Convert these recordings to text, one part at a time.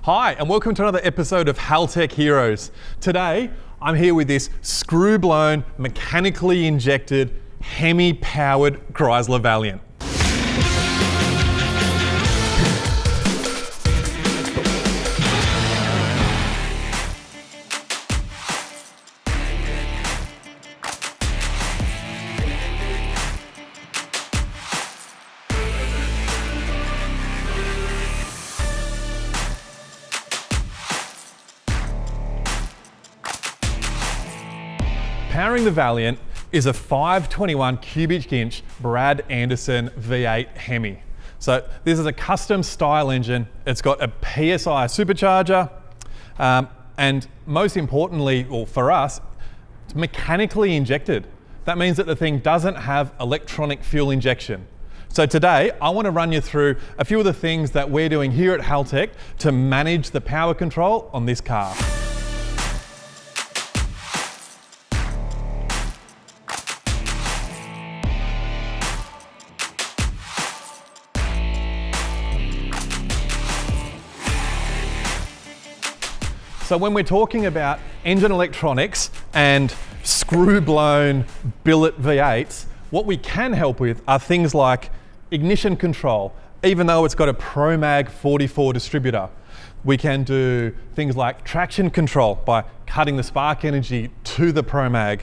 Hi, and welcome to another episode of Haltech Heroes. Today, I'm here with this screw-blown, mechanically injected, Hemi-powered Chrysler Valiant. Powering the Valiant is a 521 cubic inch Brad Anderson V8 Hemi. So this is a custom style engine. It's got a PSI supercharger, and most importantly, or for us, it's mechanically injected. That means that the thing doesn't have electronic fuel injection. So today, I want to run you through a few of the things that we're doing here at Haltech to manage the power control on this car. So when we're talking about engine electronics and screw-blown billet V8s, what we can help with are things like ignition control, even though it's got a ProMag 44 distributor. We can do things like traction control by cutting the spark energy to the ProMag.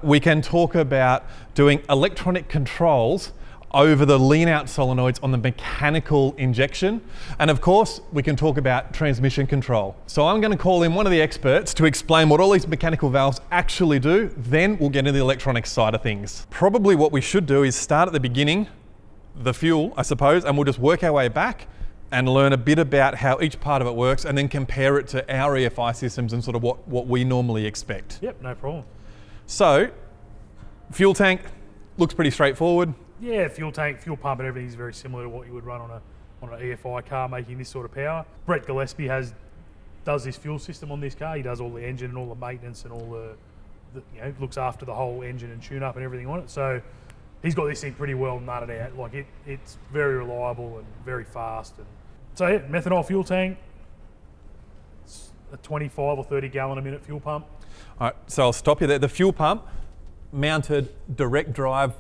We can talk about doing electronic controls over the lean-out solenoids on the mechanical injection. And of course, we can talk about transmission control. So I'm gonna call in one of the experts to explain what all these mechanical valves actually do, then we'll get into the electronics side of things. Probably what we should do is start at the beginning, the fuel, I suppose, and we'll just work our way back and learn a bit about how each part of it works and then compare it to our EFI systems and sort of what we normally expect. Yep, no problem. So, fuel tank looks pretty straightforward. Yeah, fuel tank, fuel pump and everything is very similar to what you would run on an EFI car making this sort of power. Brett Gillespie does this fuel system on this car. He does all the engine and all the maintenance and all looks after the whole engine and tune up and everything on it. So he's got this thing pretty well nutted out. Like it's very reliable and very fast. And so yeah, methanol fuel tank, it's a 25 or 30 gallon a minute fuel pump. All right, so I'll stop you there. The fuel pump mounted direct drive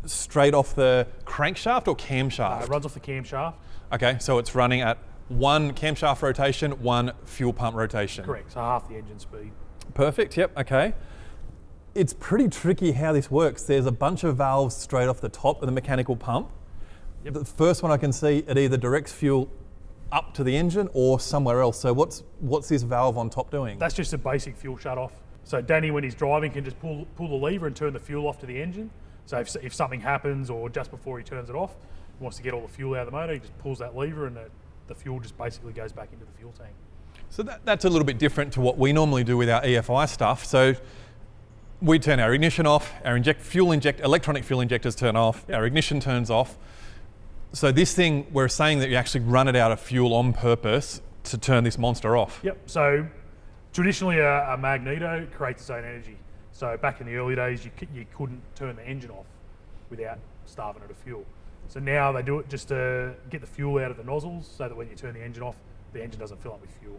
straight off the crankshaft or camshaft? It runs off the camshaft. Okay, so it's running at one camshaft rotation, one fuel pump rotation. Correct, so half the engine speed. Perfect, yep, okay. It's pretty tricky how this works. There's a bunch of valves straight off the top of the mechanical pump. Yep. The first one I can see, it either directs fuel up to the engine or somewhere else. So what's this valve on top doing? That's just a basic fuel shut-off. So Danny, when he's driving, can just pull the lever and turn the fuel off to the engine. So if something happens or just before he turns it off, he wants to get all the fuel out of the motor, he just pulls that lever and the fuel just basically goes back into the fuel tank. So that's a little bit different to what we normally do with our EFI stuff. So we turn our ignition off, our electronic fuel injectors turn off, yep. Our ignition turns off. So this thing, we're saying that you actually run it out of fuel on purpose to turn this monster off. Yep, so traditionally a magneto creates its own energy. So back in the early days, you couldn't turn the engine off without starving it of fuel. So now they do it just to get the fuel out of the nozzles so that when you turn the engine off, the engine doesn't fill up with fuel.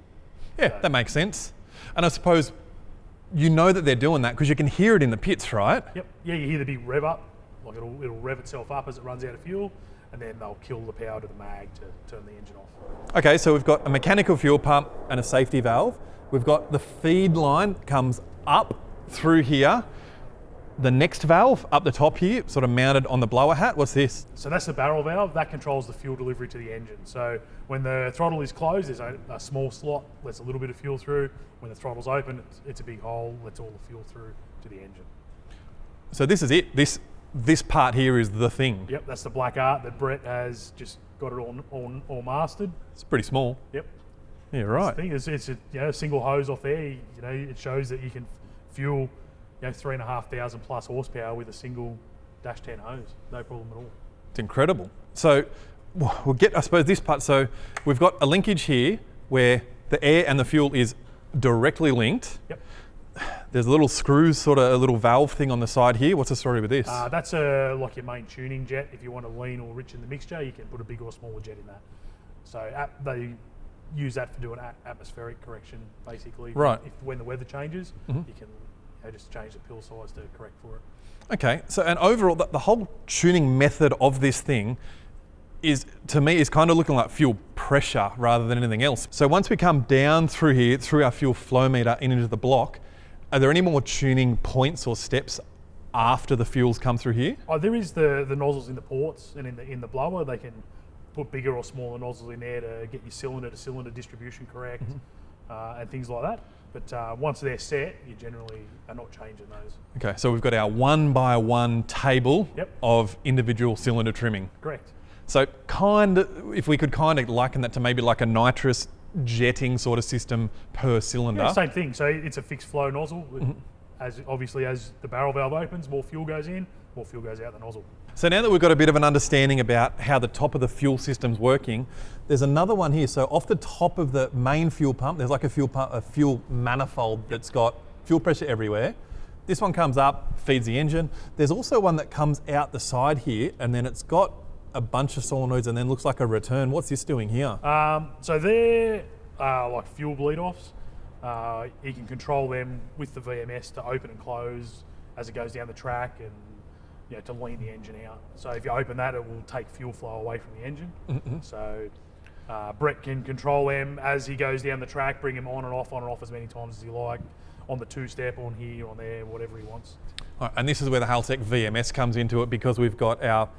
Yeah, so that makes sense. And I suppose you know that they're doing that because you can hear it in the pits, right? Yep, yeah, you hear the big rev up, like it'll rev itself up as it runs out of fuel, and then they'll kill the power to the mag to turn the engine off. Okay, so we've got a mechanical fuel pump and a safety valve. We've got the feed line comes up through here. The next valve up the top here, sort of mounted on the blower hat, what's this? So that's the barrel valve, that controls the fuel delivery to the engine. So when the throttle is closed, there's a small slot, lets a little bit of fuel through. When the throttle's open, it's a big hole, lets all the fuel through to the engine. So this is it, this part here is the thing? Yep, that's the black art that Brett has just got it all mastered. It's pretty small. Yep. Yeah, right. It's a single hose off there, it shows that you can fuel 3,500 plus horsepower with a single dash 10 hose, no problem at all. It's incredible. So we'll get, I suppose, this part. So we've got a linkage here where the air and the fuel is directly linked. Yep. There's a little screws, sort of a little valve thing on the side here. What's the story with this? That's like your main tuning jet. If you want to lean or rich in the mixture, you can put a big or smaller jet in that. So use that for doing atmospheric correction, basically. Right. When the weather changes, you can just change the pill size to correct for it. Okay, so and overall, the whole tuning method of this thing is, to me, is kind of looking like fuel pressure rather than anything else. So once we come down through here, through our fuel flow meter and into the block, are there any more tuning points or steps after the fuels come through here? Oh, there is the nozzles in the ports and in the blower. They can put bigger or smaller nozzles in there to get your cylinder to cylinder distribution correct, and things like that. But once they're set, you generally are not changing those. Okay, so we've got our 1x1 table of individual cylinder trimming. Correct. So if we could kind of liken that to maybe like a nitrous jetting sort of system per cylinder. Yeah, same thing. So it's a fixed flow nozzle. As the barrel valve opens, more fuel goes in, more fuel goes out the nozzle. So now that we've got a bit of an understanding about how the top of the fuel system's working, there's another one here. So off the top of the main fuel pump, there's like a fuel manifold that's got fuel pressure everywhere. This one comes up, feeds the engine. There's also one that comes out the side here, and then it's got a bunch of solenoids and then looks like a return. What's this doing here? So they're like fuel bleed offs. You can control them with the VMS to open and close as it goes down the track, and to lean the engine out. So if you open that, it will take fuel flow away from the engine. So Brett can control them as he goes down the track, bring them on and off as many times as he like, on the two-step, on here, on there, whatever he wants. All right, and this is where the Haltech VMS comes into it, because we've got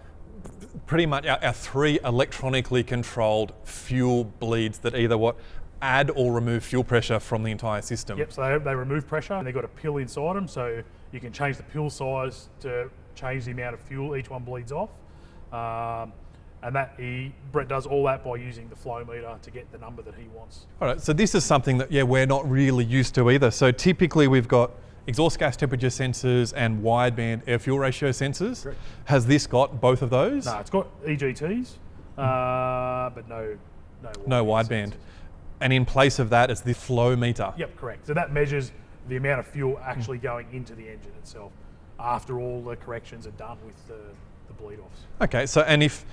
pretty much our 3 electronically controlled fuel bleeds that either add or remove fuel pressure from the entire system. Yep, so they remove pressure, and they've got a pill inside them, so you can change the pill size to change the amount of fuel each one bleeds off. And Brett does all that by using the flow meter to get the number that he wants. All right, so this is something that we're not really used to either. So typically we've got exhaust gas temperature sensors and wideband air fuel ratio sensors. Correct. Has this got both of those? No, it's got EGTs, but no wideband. And in place of that, it's the flow meter. Yep, correct. So that measures the amount of fuel actually going into the engine itself after all the corrections are done with the bleed offs. Okay, so and if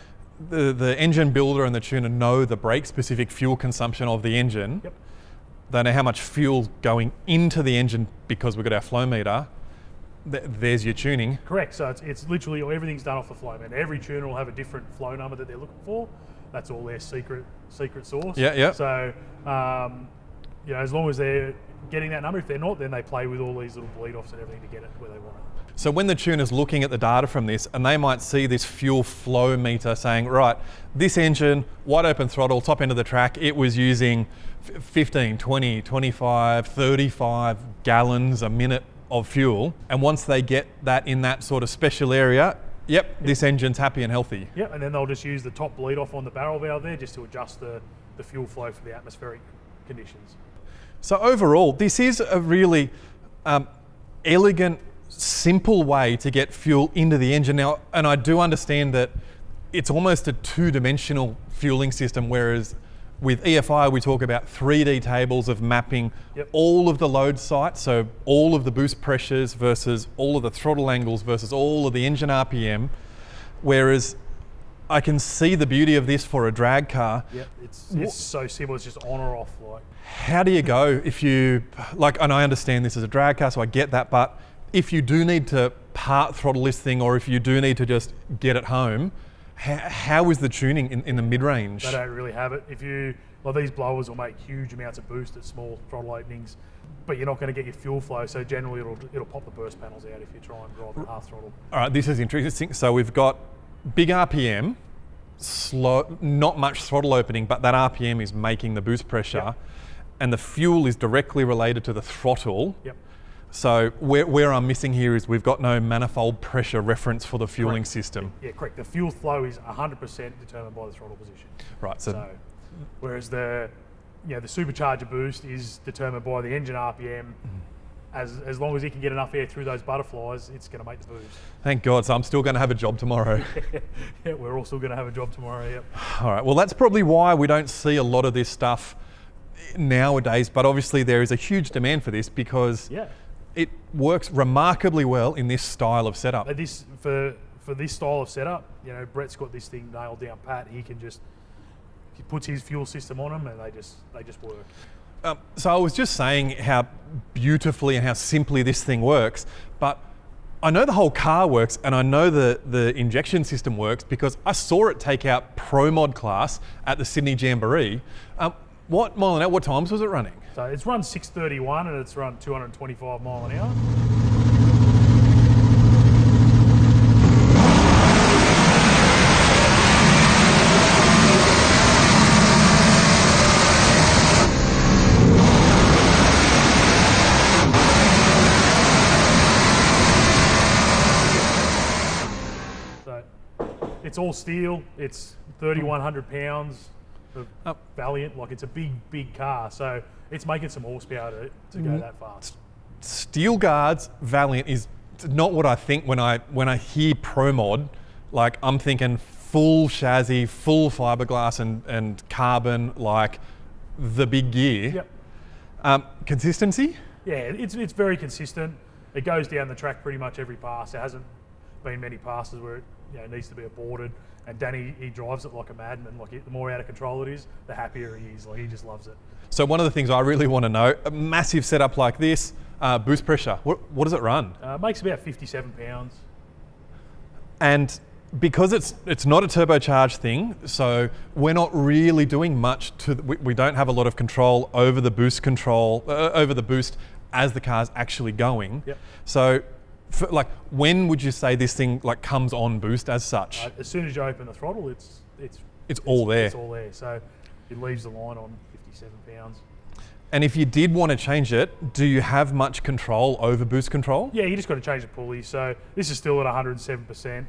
the engine builder and the tuner know the brake-specific fuel consumption of the engine, they know how much fuel's going into the engine because we've got our flow meter, there's your tuning. Correct, so it's literally everything's done off the flow meter. Every tuner will have a different flow number that they're looking for. That's all their secret sauce. Yeah. So, as long as they're getting that number, if they're not, then they play with all these little bleed offs and everything to get it where they want it. So when the tuner's looking at the data from this, and they might see this fuel flow meter saying, right, this engine, wide open throttle, top end of the track, it was using 15, 20, 25, 35 gallons a minute of fuel. And once they get that in that sort of special area, this engine's happy and healthy. Yep, and then they'll just use the top bleed off on the barrel valve there just to adjust the fuel flow for the atmospheric conditions. So overall, this is a really elegant, simple way to get fuel into the engine. Now, and I do understand that it's almost a two-dimensional fueling system, whereas with EFI we talk about 3D tables of mapping all of the load sites, so all of the boost pressures versus all of the throttle angles versus all of the engine RPM, whereas I can see the beauty of this for a drag car. Yep, it's so simple, it's just on or off. How do you go if you, and I understand this is a drag car, so I get that, but if you do need to part throttle this thing, or if you do need to just get it home, how is the tuning in the mid-range? They don't really have it. These blowers will make huge amounts of boost at small throttle openings, but you're not going to get your fuel flow, so generally it'll pop the burst panels out if you try and drive at half throttle. All right, this is interesting. So we've got big RPM, slow, not much throttle opening, but that RPM is making the boost pressure, and the fuel is directly related to the throttle. Yep. So where I'm missing here is we've got no manifold pressure reference for the fueling system. Yeah, correct. The fuel flow is 100% determined by the throttle position. Right. So whereas the supercharger boost is determined by the engine RPM. As long as you can get enough air through those butterflies, it's going to make the boost. Thank God. So I'm still going to have a job tomorrow. Yeah, we're all still going to have a job tomorrow. Yep. All right. Well, that's probably why we don't see a lot of this stuff nowadays. But obviously there is a huge demand for this because it works remarkably well in this style of setup. For this style of setup, Brett's got this thing nailed down pat. He can just he puts his fuel system on them, and they just work. So I was just saying how beautifully and how simply this thing works, but I know the whole car works, and I know the injection system works because I saw it take out Pro Mod class at the Sydney Jamboree. What mile an hour, what times was it running? So it's run 631 and it's run 225 mile an hour. It's all steel. It's 3,100 pounds of Valiant. Like, it's a big car. So it's making some horsepower to go that fast. Steel guards Valiant is not what I think when I hear Pro Mod. Like, I'm thinking full chassis, full fiberglass and carbon, like the big gear. Yep. Consistency? Yeah, it's very consistent. It goes down the track pretty much every pass. There hasn't been many passes where it needs to be aborted. And Danny, he drives it like a madman. Like, the more out of control it is, the happier he is. Like, he just loves it. So one of the things I really want to know, a massive setup like this, boost pressure, what does it run? It makes about 57 pounds. And because it's not a turbocharged thing, so we're not really doing much we don't have a lot of control over the boost over the boost as the car's actually going. Yep. So, when would you say this thing comes on boost as such? As soon as you open the throttle, it's all there. It's all there. So it leaves the line on 57 pounds. And if you did want to change it, do you have much control over boost control? Yeah, you just got to change the pulleys. So this is still at 107%.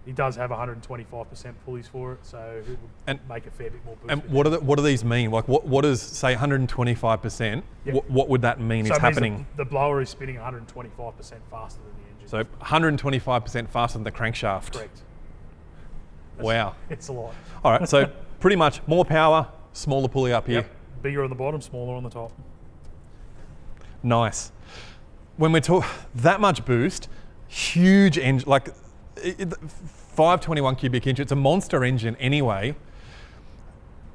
He does have 125% pulleys for it, so it would make a fair bit more boost. And what do these mean? Like, what does, say, 125%? Yep. What would that mean is happening? The blower is spinning 125% faster than the engine. So 125% faster than the crankshaft. Correct. Wow. It's a lot. All right, so pretty much more power, smaller pulley up here. Yep. Bigger on the bottom, smaller on the top. Nice. When we talk that much boost, huge engine, 521 cubic inch, it's a monster engine anyway.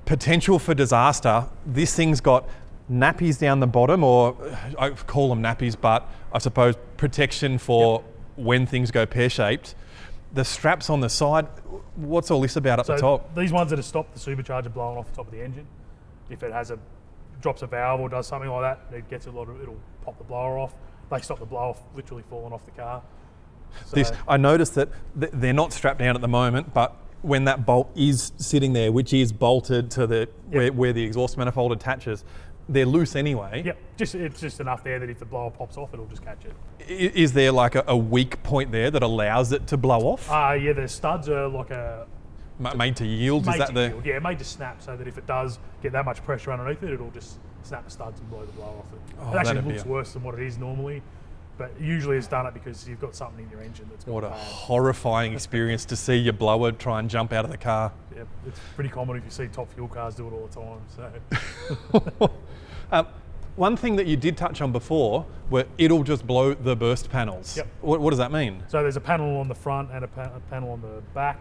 Potential for disaster. This thing's got nappies down the bottom, or I call them nappies, but I suppose protection for when things go pear-shaped. The straps on the side, what's all this about at the top? These ones that have stopped the supercharger blowing off the top of the engine. If it drops a valve or does something like that, it'll pop the blower off. They stop the blower literally falling off the car. So I noticed that they're not strapped down at the moment, but when that bolt is sitting there, which is bolted to where the exhaust manifold attaches, they're loose anyway. Yep, it's just enough there that if the blower pops off, it'll just catch it. Is there like a weak point there that allows it to blow off? Yeah, the studs are like made to yield. Yield. Yeah, made to snap, so that if it does get that much pressure underneath it, it'll just snap the studs and blow the blower off it. Oh, it actually looks worse than what it is normally. But usually it's done it because you've got something in your engine that's gone bad. What a horrifying experience to see your blower try and jump out of the car. Yeah, it's pretty common if you see top fuel cars do it all the time. So, one thing that you did touch on before, where it'll just blow the burst panels. Yep. What does that mean? So there's a panel on the front and a panel on the back,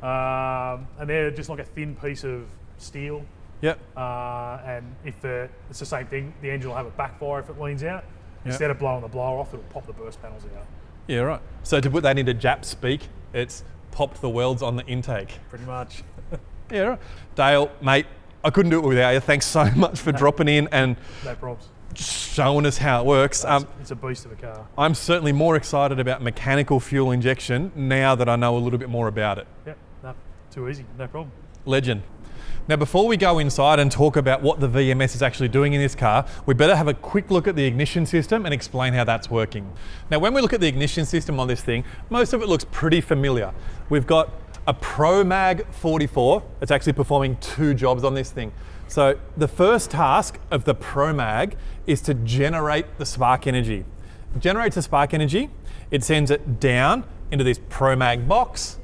and they're just like a thin piece of steel. Yep. And it's the same thing. The engine will have a backfire if it leans out. Instead of blowing the blower off, it'll pop the burst panels out. Yeah, right. So to put that into Jap speak, it's popped the welds on the intake. Pretty much. Yeah, right. Dale, mate, I couldn't do it without you. Thanks so much for dropping in and no problems. Showing us how it works. It's a beast of a car. I'm certainly more excited about mechanical fuel injection now that I know a little bit more about it. Yep, no, too easy, no problem. Legend. Now, before we go inside and talk about what the VMS is actually doing in this car, we better have a quick look at the ignition system and explain how that's working. Now, when we look at the ignition system on this thing, most of it looks pretty familiar. We've got a ProMag 44. It's actually performing two jobs on this thing. So the first task of the ProMag is to generate the spark energy. It generates the spark energy, it sends it down into this ProMag box,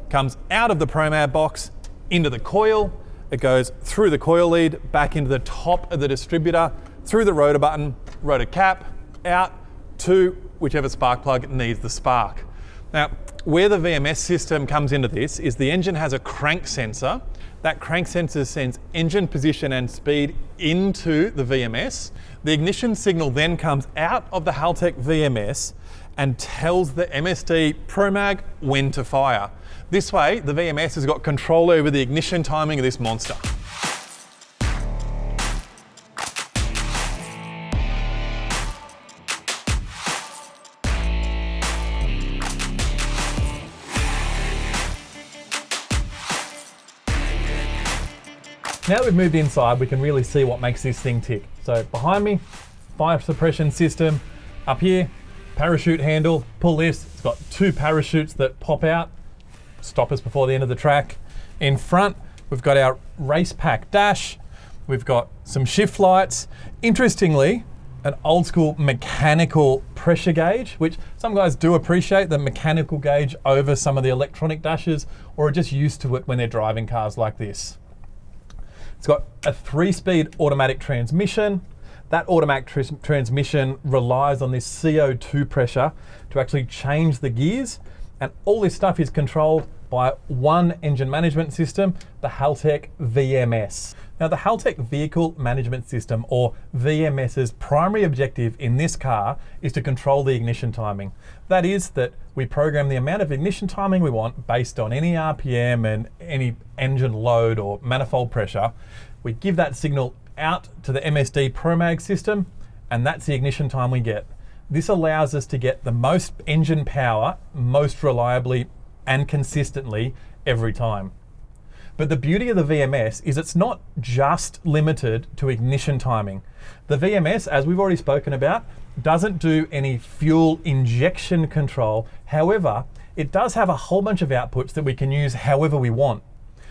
comes out of the ProMag box into the coil. It goes through the coil lead, back into the top of the distributor, through the rotor button, rotor cap, out to whichever spark plug needs the spark. Now, where the VMS system comes into this is the engine has a crank sensor that crank sensor sends engine position and speed into the VMS. The ignition signal then comes out of the Haltech VMS and tells the MSD ProMag when to fire. This way, the VMS has got control over the ignition timing of this monster. Now that we've moved inside, we can really see what makes this thing tick. So behind me, fire suppression system. Up here, parachute handle, pull this. It's got 2 parachutes that pop out, stop us before the end of the track. In front, we've got our race pack dash. We've got some shift lights. Interestingly, an old school mechanical pressure gauge, which some guys do appreciate the mechanical gauge over some of the electronic dashes, or are just used to it when they're driving cars like this. It's got a 3-speed automatic transmission. That automatic transmission relies on this CO2 pressure to actually change the gears. And all this stuff is controlled by one engine management system, the Haltech VMS. Now the Haltech Vehicle Management System, or VMS's primary objective in this car is to control the ignition timing. That is that we program the amount of ignition timing we want based on any RPM and any engine load or manifold pressure. We give that signal out to the MSD ProMag system, and that's the ignition time we get. This allows us to get the most engine power most reliably and consistently every time. But the beauty of the VMS is it's not just limited to ignition timing. The VMS, as we've already spoken about, doesn't do any fuel injection control. However, it does have a whole bunch of outputs that we can use however we want.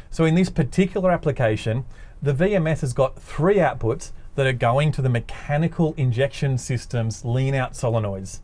So in this particular application, the VMS has got 3 outputs that are going to the mechanical injection system's lean out solenoids.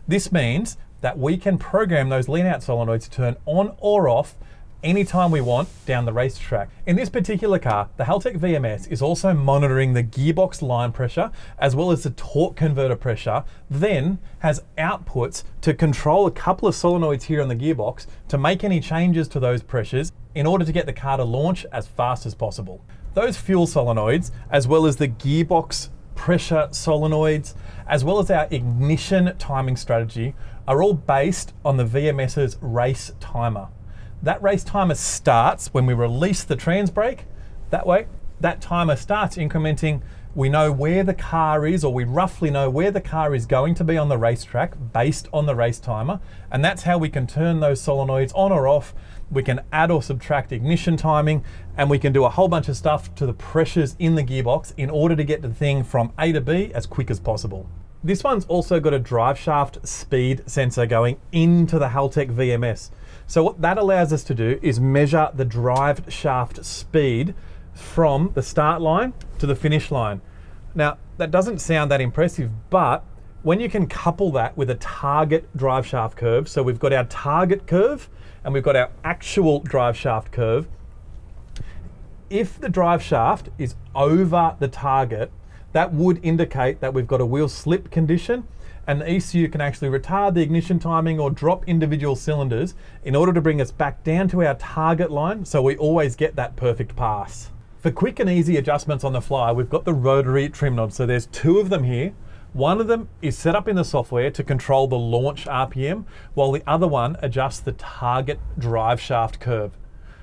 This means that we can program those lean out solenoids to turn on or off anytime we want down the racetrack. In this particular car, the Haltech VMS is also monitoring the gearbox line pressure as well as the torque converter pressure, then has outputs to control a couple of solenoids here on the gearbox to make any changes to those pressures in order to get the car to launch as fast as possible. Those fuel solenoids, as well as the gearbox pressure solenoids, as well as our ignition timing strategy, are all based on the VMS's race timer. That race timer starts when we release the trans brake. That way, that timer starts incrementing. We know where the car is, or we roughly know where the car is going to be on the racetrack based on the race timer. And that's how we can turn those solenoids on or off. We can add or subtract ignition timing, and we can do a whole bunch of stuff to the pressures in the gearbox in order to get the thing from A to B as quick as possible. This one's also got a drive shaft speed sensor going into the Haltech VMS. So what that allows us to do is measure the drive shaft speed from the start line to the finish line. Now, that doesn't sound that impressive, but when you can couple that with a target drive shaft curve, so we've got our target curve and we've got our actual drive shaft curve, if the drive shaft is over the target, that would indicate that we've got a wheel slip condition, and the ECU can actually retard the ignition timing or drop individual cylinders in order to bring us back down to our target line, so we always get that perfect pass. For quick and easy adjustments on the fly, we've got the rotary trim knobs. So there's 2 of them here. One of them is set up in the software to control the launch RPM, while the other one adjusts the target drive shaft curve.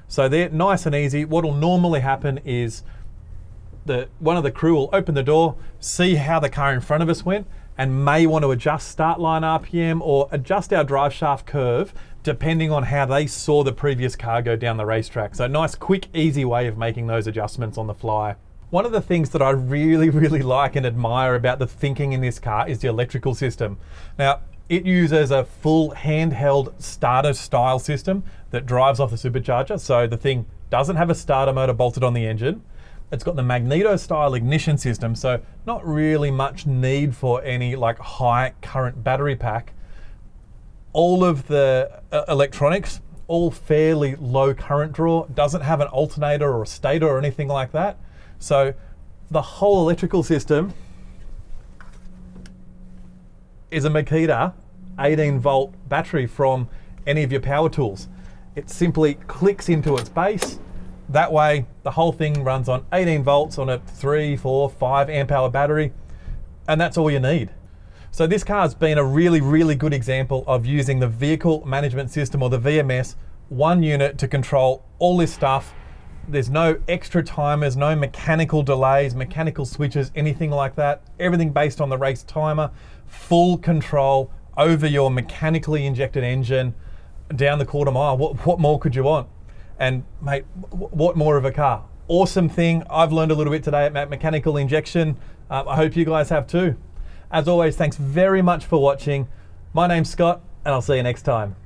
So they're nice and easy. What will normally happen is one of the crew will open the door, see how the car in front of us went, and may want to adjust start line RPM or adjust our drive shaft curve depending on how they saw the previous car go down the racetrack. So a nice, quick, easy way of making those adjustments on the fly. One of the things that I really like and admire about the thinking in this car is the electrical system. Now, it uses a full handheld starter style system that drives off the supercharger. So the thing doesn't have a starter motor bolted on the engine. It's got the magneto style ignition system, so not really much need for any like high current battery pack. All of the electronics, all fairly low current draw, doesn't have an alternator or a stator or anything like that. So the whole electrical system is a Makita 18 volt battery from any of your power tools. It simply clicks into its base, That way, the whole thing runs on 18 volts on a 3, 4, 5 amp hour battery, and that's all you need. So this car's been a really, really good example of using the vehicle management system, or the VMS, one unit to control all this stuff. There's no extra timers, no mechanical delays, mechanical switches, anything like that. Everything based on the race timer, full control over your mechanically injected engine down the quarter mile. What more could you want? And mate, what more of a car? Awesome thing. I've learned a little bit today about mechanical injection. I hope you guys have too. As always, thanks very much for watching. My name's Scott, and I'll see you next time.